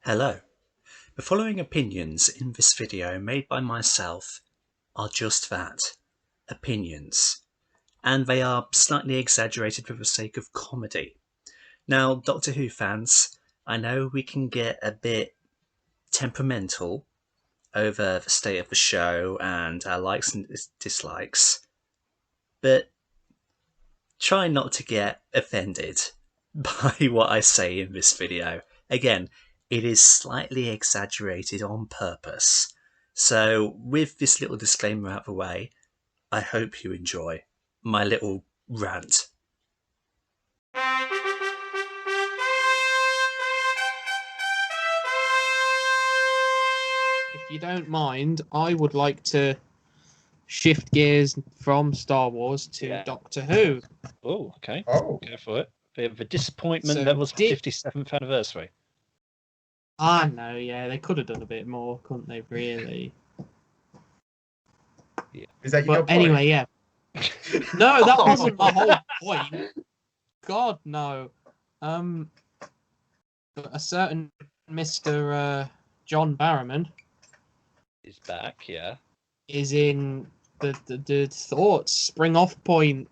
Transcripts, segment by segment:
Hello. The following opinions in this video made by myself are just that, opinions, and they are slightly exaggerated for the sake of comedy. Now, Doctor Who fans, I know we can get a bit temperamental over the state of the show and our likes and dislikes, but try not to get offended by what I say in this video. Again, it is slightly exaggerated on purpose. So, with this little disclaimer out of the way, I hope you enjoy my little rant. If you don't mind, I would like to shift gears from Star Wars to Doctor Who. Oh, okay. Oh. Go for it. Bit of a disappointment So that was the 57th anniversary. I know, yeah, they could have done a bit more, couldn't they, really? Yeah. Is that your But point? anyway, yeah. No, that wasn't my whole point. God, no. A certain Mr. John Barrowman He's back, yeah. is in the thoughts spring off point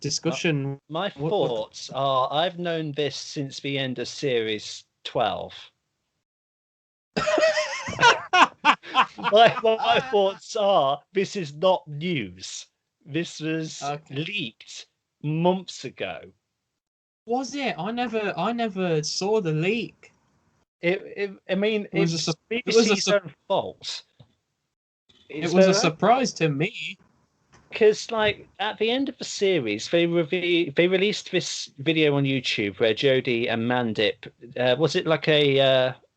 discussion. My What- thoughts are I've known this since the end of series 12. my thoughts are this is not news. This was Okay. leaked months ago. Was it? I never saw the leak. It was it's a BBC's own fault. It was a surprise to me. Because, like, at the end of the series, they released this video on YouTube where Jodie and Mandip, was it like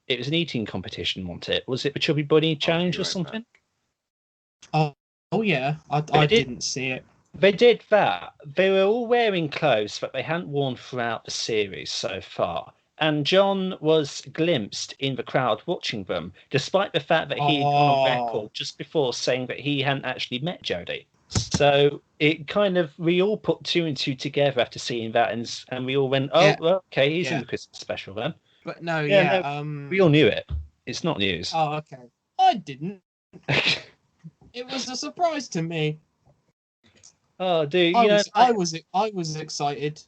it was an eating competition, wasn't it? Was it the Chubby Bunny Challenge or something? Oh yeah, I didn't see it. They did that. They were all wearing clothes that they hadn't worn throughout the series so far. And John was glimpsed in the crowd watching them, despite the fact that he had gone on record just before saying that he hadn't actually met Jodie. So it kind of, we all put two and two together after seeing that, and we all went, "Oh, well, okay, he's in the Christmas special then." But no, we all knew it. It's not news. Oh, okay. I didn't. It was a surprise to me. Oh, dude, I was excited.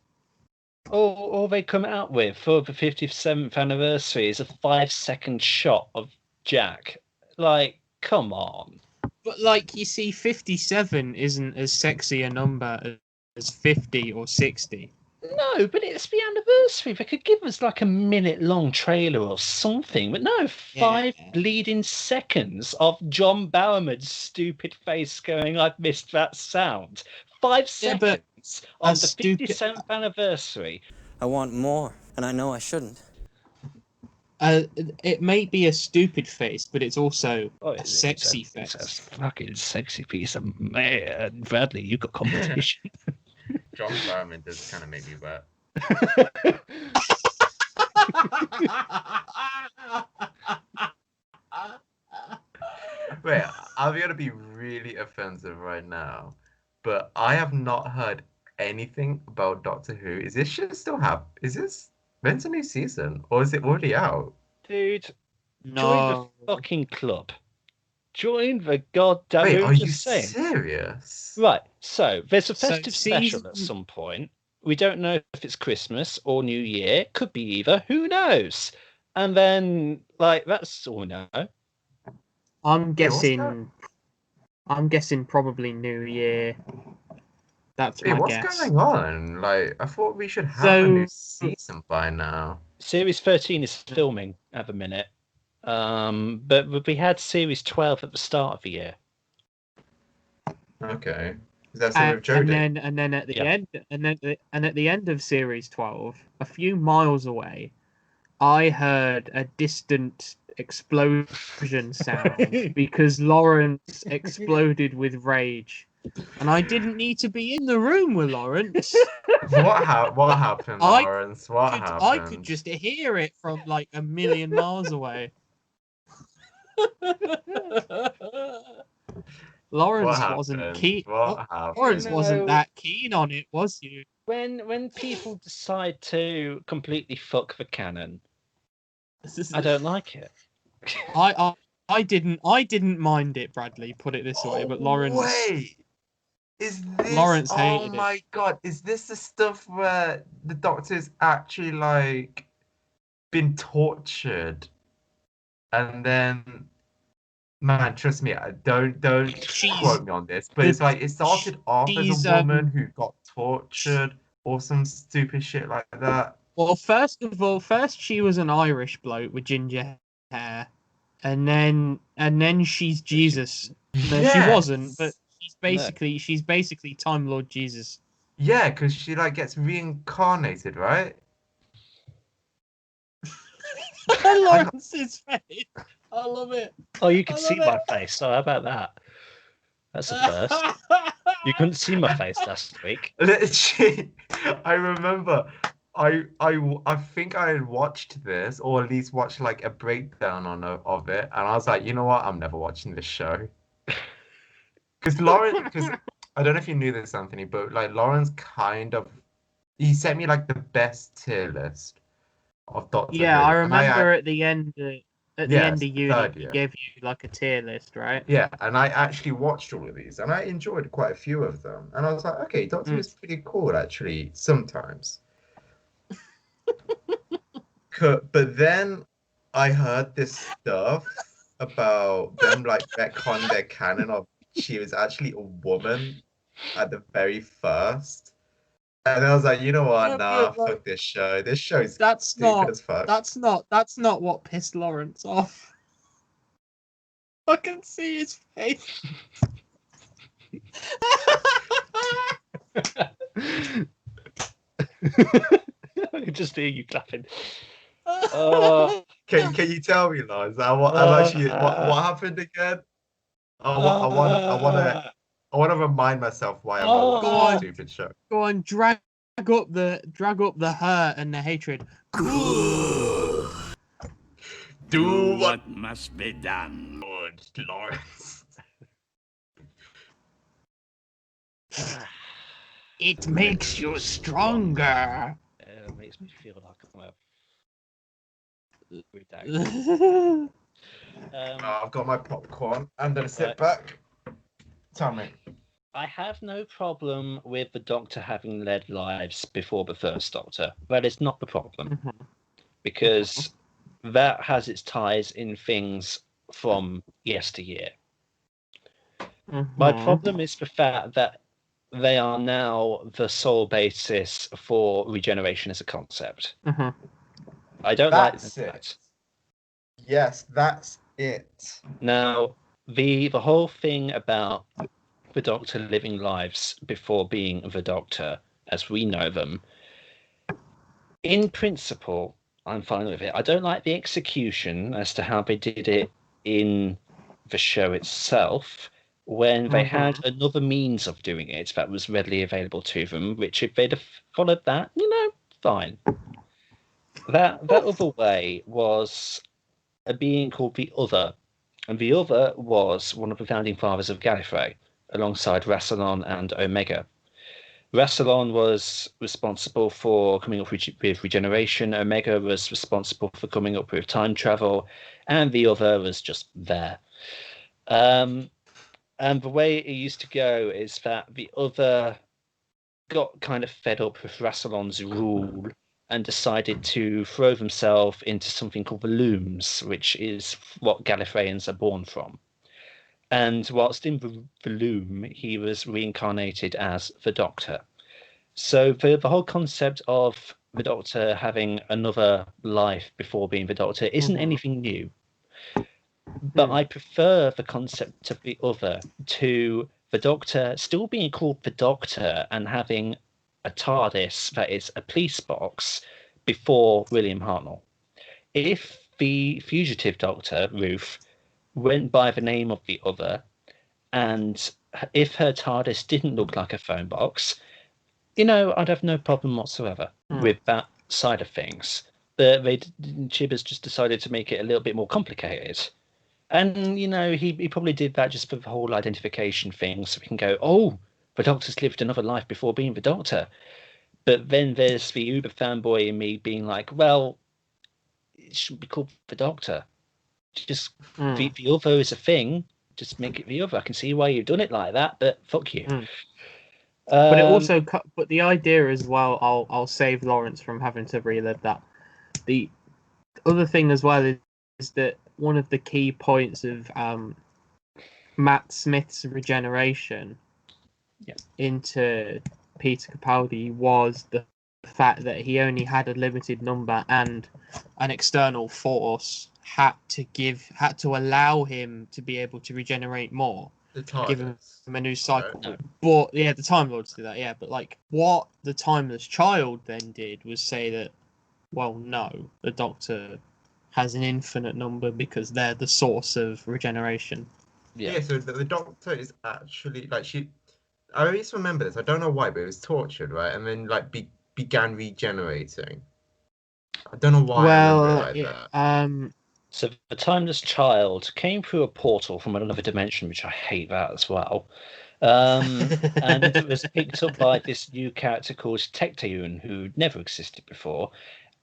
All they come out with for the 57th anniversary is a 5-second shot of Jack. Like, come on. But like, you see, 57 isn't as sexy a number as 50 or 60. No, but it's the anniversary. They could give us like a minute-long trailer or something. But no, 5 bleeding seconds of John Barrowman's stupid face going, "I've missed that sound." 5 seconds on the 57th anniversary. I want more, and I know I shouldn't. It may be a stupid face, but it's also a sexy face. It's a fucking sexy piece of man. Bradley, you got competition. John Barrowman does kind of make me wet. Wait, I'm going to be really offensive right now, but I have not heard anything about Doctor Who. Is this shit still happening? When's the new season? Or is it already out? Dude, No. join the fucking club. Join the goddamn... Wait, are you serious? Right, so there's a festive special at some point. We don't know if it's Christmas or New Year. Could be either. Who knows? And then, like, that's all we know. I'm guessing probably New Year. That's my guess. What's going on? Like, I thought we should have a new season by now. Series 13 is filming at the minute. But we had Series 12 at the start of the year. Okay. Is that with Jodie? And then at the end of Series 12, a few miles away, I heard a distant explosion sound because Lawrence exploded with rage. And I didn't need to be in the room with Lawrence. What happened, Lawrence? What happened? I could just hear it from like a million miles away. Lawrence wasn't keen. Lawrence wasn't that keen on it, was you? When people decide to completely fuck the canon, I don't like it. I didn't mind it, Bradley. Put it this way, but Lawrence Wait, is this? Lawrence Oh hated it. my god, is this the stuff where the Doctor's actually like been tortured, and then, man, trust me, I don't quote me on this, but it's like it started off as she's, a woman who got tortured or some stupid shit like that. Well, first of all, first she was an Irish bloke with ginger hair, and then she's Jesus. No, she wasn't, but she's basically Time Lord Jesus. Yeah, because she like gets reincarnated, right? Lawrence's face. I love it. Oh, you can see my face. So how about that? That's a first. You couldn't see my face last week. Literally, I remember. I think I had watched this, or at least watched like a breakdown of it, and I was like, you know what? I'm never watching this show. Because I don't know if you knew this, Anthony, but like Lawrence he sent me like the best tier list of Doctor Who. Yeah, I remember at the end of uni, third he year. gave you like a tier list, right? Yeah, and I actually watched all of these, and I enjoyed quite a few of them. And I was like, okay, Doctor Who is pretty cool, actually, sometimes. But then I heard this stuff about them like retconning their canon of she was actually a woman at the very first. And I was like, you know what? Nah, fuck this show. This show is stupid as fuck. That's not what pissed Lawrence off. I can see his face. I can just hear you clapping. Can you tell me, Lars? What happened again? I want to remind myself why I'm watching this stupid show. Go on, drag up the hurt and the hatred. Do what must be done. Good Lawrence. It makes you stronger. It makes me feel like I'm I've got my popcorn. I'm gonna sit back. Tell me. I have no problem with the Doctor having led lives before the first Doctor. That is not the problem. Because that has its ties in things from yesteryear. My problem is the fact that they are now the sole basis for regeneration as a concept. I don't like that. Yes, that's it. Now, the whole thing about the Doctor living lives before being the Doctor, as we know them, in principle, I'm fine with it. I don't like the execution as to how they did it in the show itself, when they had another means of doing it that was readily available to them, which if they'd have followed that, fine. That other way was a being called the Other, and the Other was one of the founding fathers of Gallifrey, alongside Rassilon and Omega. Rassilon was responsible for coming up with regeneration, Omega was responsible for coming up with time travel, and the Other was just there. And the way it used to go is that the Other got kind of fed up with Rassilon's rule and decided to throw himself into something called the Looms, which is what Gallifreyans are born from. And whilst in the Loom, he was reincarnated as the Doctor. So the whole concept of the Doctor having another life before being the Doctor isn't anything new. But I prefer the concept of the Other to the Doctor still being called the Doctor and having a TARDIS that is a police box before William Hartnell. If the fugitive Doctor, Ruth, went by the name of the Other, and if her TARDIS didn't look like a phone box, I'd have no problem whatsoever with that side of things. Chibbers just decided to make it a little bit more complicated. And, he probably did that just for the whole identification thing, so we can go, oh, the Doctor's lived another life before being the Doctor. But then there's the uber fanboy in me being like, well, it shouldn't be called the Doctor. Just Mm. the other is a thing. Just make it the other. I can see why you've done it like that, but fuck you. Mm. But it also, but the idea as well. I'll save Lawrence from having to relive that. The other thing as well is that one of the key points of Matt Smith's regeneration into Peter Capaldi was the fact that he only had a limited number, and an external force had to allow him to be able to regenerate more. The Give him TARDIS. a new cycle. Right. But yeah, the Time Lords do that, yeah. But like what the Timeless Child then did was say that, well, no, the Doctor has an infinite number because they're the source of regeneration. Yeah, so the Doctor is actually like I always remember this. I don't know why, but it was tortured, right? And then like began regenerating. I don't know why I remember it like that. So the Timeless Child came through a portal from another dimension, which I hate that as well. And it was picked up by this new character called Tecteun, who never existed before.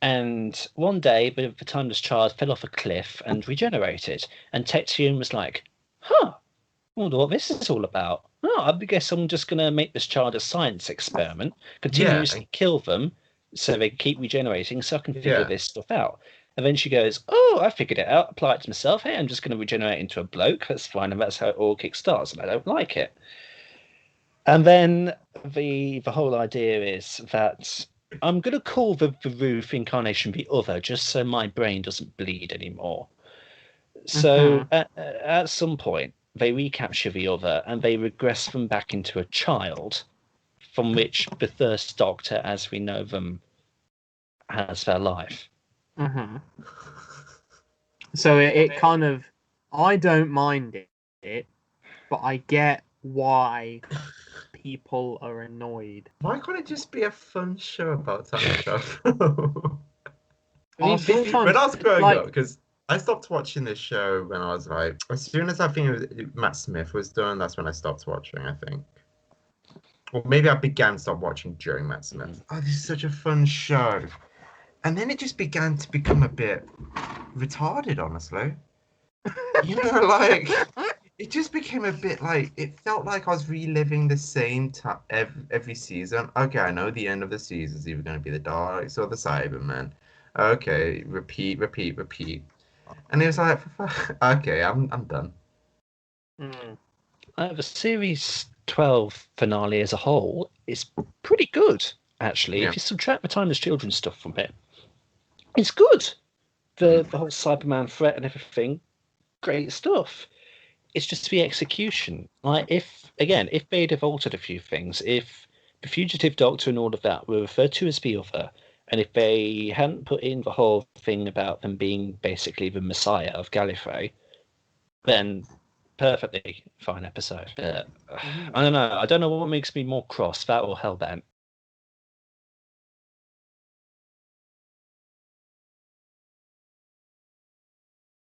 And one day, the Timeless Child fell off a cliff and regenerated. And Tecteun was like, huh, I wonder what this is all about. Oh, I guess I'm just going to make this child a science experiment, continuously kill them so they keep regenerating so I can figure this stuff out. And then she goes, oh, I figured it out, apply it to myself. Hey, I'm just going to regenerate into a bloke. That's fine. And that's how it all kickstarts. And I don't like it. And then the whole idea is that I'm going to call the Ruth incarnation the other, just so my brain doesn't bleed anymore. So at some point, they recapture the other and they regress them back into a child from which the First Doctor, as we know them, has their life. So it kind of, I don't mind it, but I get why people are annoyed. Why can't it just be a fun show about time travel? When I was growing up, because I stopped watching this show when I was like, as soon as I think Matt Smith was done, that's when I stopped watching, I think. Or maybe I began to stop watching during Matt Smith. Oh, this is such a fun show. And then it just began to become a bit retarded, honestly. You know, like, it just became a bit like, it felt like I was reliving the same time every season. Okay, I know the end of the season is either going to be the Daleks or the Cybermen. Okay, repeat. And it was like, okay, I'm done. The series 12 finale as a whole is pretty good, actually. If you subtract the Timeless Children stuff from it, it's good. The whole Cyberman threat and everything, great stuff. It's just the execution. Like, if they'd have altered a few things, if the Fugitive Doctor and all of that were referred to as the other, and if they hadn't put in the whole thing about them being basically the Messiah of Gallifrey, then perfectly fine episode. I don't know. I don't know what makes me more cross, that or Hellbent.